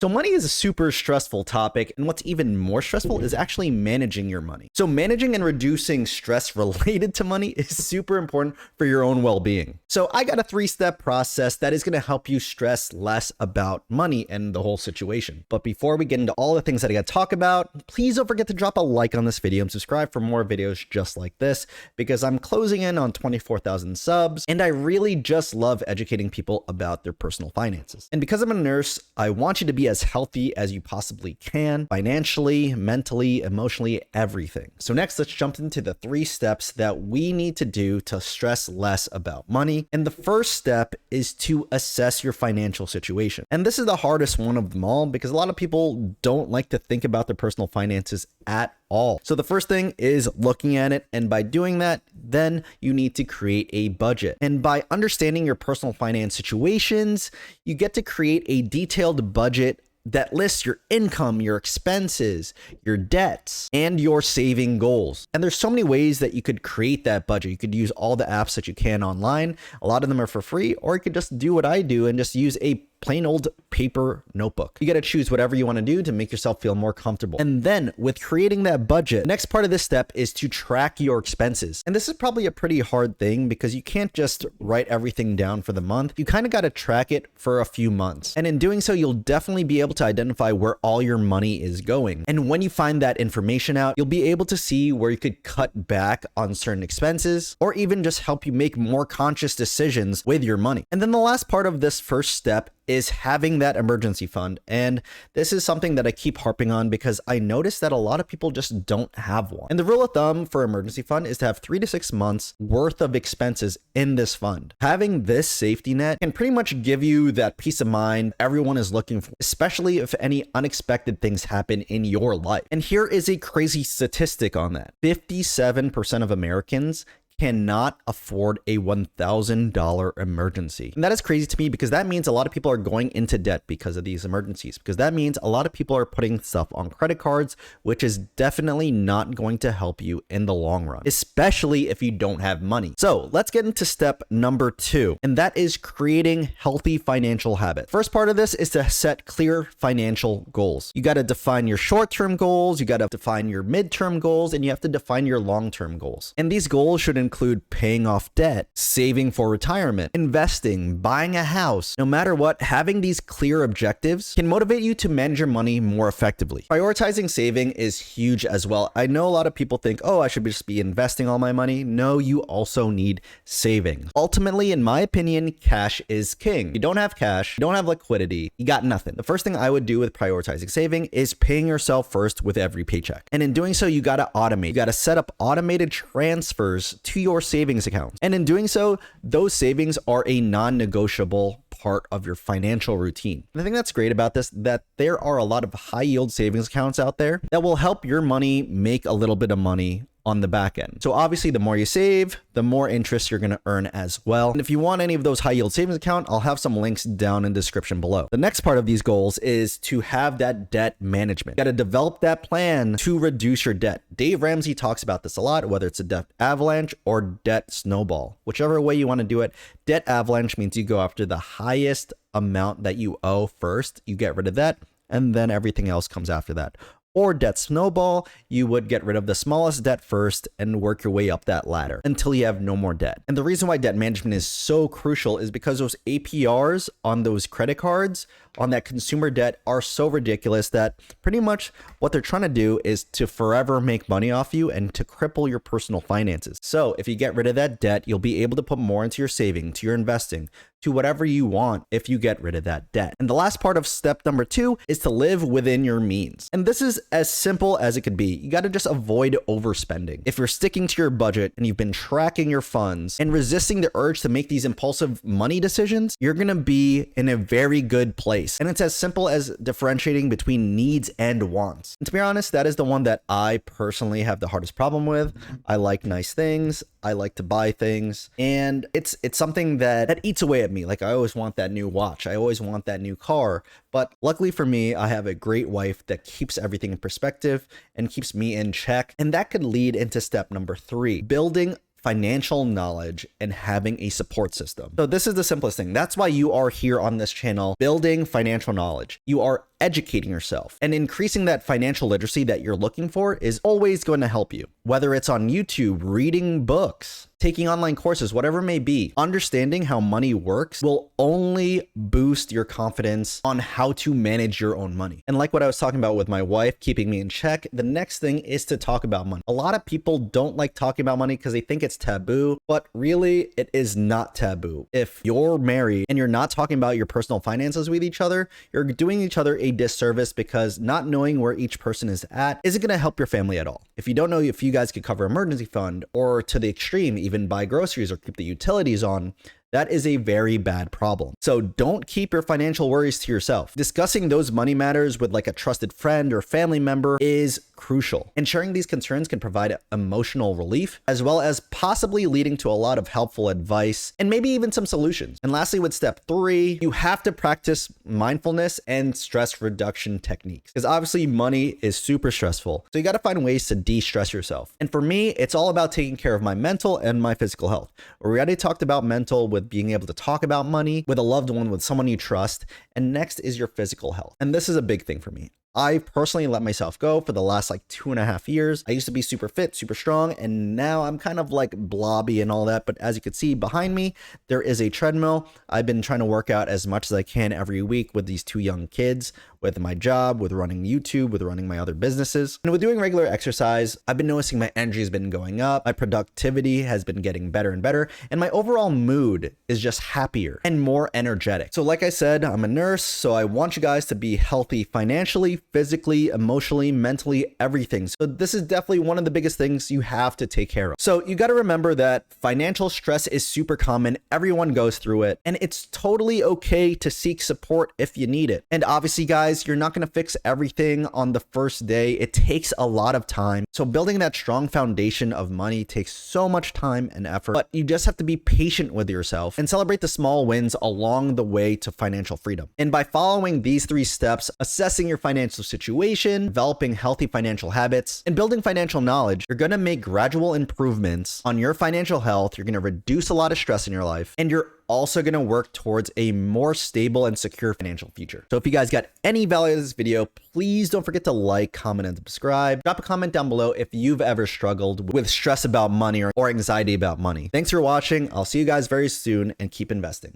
So money is a super stressful topic, and what's even more stressful is actually managing your money. So managing and reducing stress related to money is super important for your own well-being. So I got a 3-step process that is going to help you stress less about money and the whole situation. But before we get into all the things that I got to talk about, please don't forget to drop a like on this video and subscribe for more videos just like this, because I'm closing in on 24,000 subs, and I really just love educating people about their personal finances. And because I'm a nurse, I want you to be as healthy as you possibly can, financially, mentally, emotionally, everything. So next, let's jump into the 3 steps that we need to do to stress less about money. And the first step is to assess your financial situation. And this is the hardest one of them all, because a lot of people don't like to think about their personal finances at all. So the first thing is looking at it, and by doing that, then you need to create a budget. And by understanding your personal finance situations, you get to create a detailed budget that lists your income, your expenses, your debts, and your saving goals. And there's so many ways that you could create that budget. You could use all the apps that you can online. A lot of them are for free, or you could just do what I do and just use a plain old paper notebook. You got to choose whatever you want to do to make yourself feel more comfortable. And then with creating that budget, the next part of this step is to track your expenses. And this is probably a pretty hard thing, because you can't just write everything down for the month. You kind of got to track it for a few months. And in doing so, you'll definitely be able to identify where all your money is going. And when you find that information out, you'll be able to see where you could cut back on certain expenses, or even just help you make more conscious decisions with your money. And then the last part of this first step is having that emergency fund. And this is something that I keep harping on, because I noticed that a lot of people just don't have one. And the rule of thumb for emergency fund is to have 3 to 6 months worth of expenses in this fund. Having this safety net can pretty much give you that peace of mind everyone is looking for, especially if any unexpected things happen in your life. And here is a crazy statistic on that. 57% of Americans cannot afford a $1,000 emergency. And that is crazy to me, because that means a lot of people are going into debt because of these emergencies, because that means a lot of people are putting stuff on credit cards, which is definitely not going to help you in the long run, especially if you don't have money. So let's get into step number 2, and that is creating healthy financial habits. First part of this is to set clear financial goals. You got to define your short-term goals, you got to define your midterm goals, and you have to define your long-term goals. And these goals should include paying off debt, saving for retirement, investing, buying a house. No matter what, having these clear objectives can motivate you to manage your money more effectively. Prioritizing saving is huge as well. I know a lot of people think, oh, I should just be investing all my money. No, you also need saving. Ultimately, in my opinion, cash is king. You don't have cash, you don't have liquidity, you got nothing. The first thing I would do with prioritizing saving is paying yourself first with every paycheck. And in doing so, you got to automate. You got to set up automated transfers to your savings accounts. And in doing so, those savings are a non-negotiable part of your financial routine. And I think that's great about this, that there are a lot of high yield savings accounts out there that will help your money make a little bit of money on the back end. So obviously, the more you save, the more interest you're going to earn as well. And if you want any of those high yield savings account, I'll have some links down in the description below. The next part of these goals is to have that debt management. You got to develop that plan to reduce your debt. Dave Ramsey talks about this a lot, whether it's a debt avalanche or debt snowball, whichever way you want to do it. Debt avalanche means you go after the highest amount that you owe first, you get rid of that, and then everything else comes after that. Or debt snowball, you would get rid of the smallest debt first and work your way up that ladder until you have no more debt. And the reason why debt management is so crucial is because those APRs on those credit cards, on that consumer debt, are so ridiculous that pretty much what they're trying to do is to forever make money off you and to cripple your personal finances. So if you get rid of that debt, you'll be able to put more into your saving, to your investing, to whatever you want if you get rid of that debt. And the last part of step number 2 is to live within your means. And this is as simple as it could be. You got to just avoid overspending. If you're sticking to your budget and you've been tracking your funds and resisting the urge to make these impulsive money decisions, you're going to be in a very good place. And it's as simple as differentiating between needs and wants. And to be honest, that is the one that I personally have the hardest problem with. I like nice things. I like to buy things, and it's something that eats away at me. Like, I always want that new watch. I always want that new car. But luckily for me, I have a great wife that keeps everything in perspective and keeps me in check. And that could lead into step number 3, building financial knowledge and having a support system. So this is the simplest thing. That's why you are here on this channel, building financial knowledge. You are educating yourself. And increasing that financial literacy that you're looking for is always going to help you. Whether it's on YouTube, reading books, taking online courses, whatever it may be, understanding how money works will only boost your confidence on how to manage your own money. And like what I was talking about with my wife keeping me in check, the next thing is to talk about money. A lot of people don't like talking about money because they think it's taboo, but really it is not taboo. If you're married and you're not talking about your personal finances with each other, you're doing each other a disservice, because not knowing where each person is at isn't going to help your family at all. If you don't know if you guys could cover emergency fund, or to the extreme, even buy groceries or keep the utilities on, that is a very bad problem. So don't keep your financial worries to yourself. Discussing those money matters with like a trusted friend or family member is crucial. And sharing these concerns can provide emotional relief, as well as possibly leading to a lot of helpful advice and maybe even some solutions. And lastly, with step 3, you have to practice mindfulness and stress reduction techniques, because obviously money is super stressful. So you got to find ways to de-stress yourself. And for me, it's all about taking care of my mental and my physical health. We already talked about mental with being able to talk about money with a loved one, with someone you trust. And next is your physical health. And this is a big thing for me. I personally let myself go for the last like 2.5 years. I used to be super fit, super strong, and now I'm kind of like blobby and all that. But as you can see behind me, there is a treadmill. I've been trying to work out as much as I can every week with these 2 young kids, with my job, with running YouTube, with running my other businesses. And with doing regular exercise, I've been noticing my energy has been going up, my productivity has been getting better and better, and my overall mood is just happier and more energetic. So like I said, I'm a nurse, so I want you guys to be healthy financially, physically, emotionally, mentally, everything. So this is definitely one of the biggest things you have to take care of. So you got to remember that financial stress is super common. Everyone goes through it, and it's totally okay to seek support if you need it. And obviously, guys, you're not going to fix everything on the first day. It takes a lot of time. So building that strong foundation of money takes so much time and effort, but you just have to be patient with yourself and celebrate the small wins along the way to financial freedom. And by following these 3 steps, assessing your financial situation, developing healthy financial habits, and building financial knowledge, you're going to make gradual improvements on your financial health. You're going to reduce a lot of stress in your life, and you're also going to work towards a more stable and secure financial future. So if you guys got any value out of this video, please don't forget to like, comment, and subscribe. Drop a comment down below if you've ever struggled with stress about money or anxiety about money. Thanks for watching. I'll see you guys very soon, and keep investing.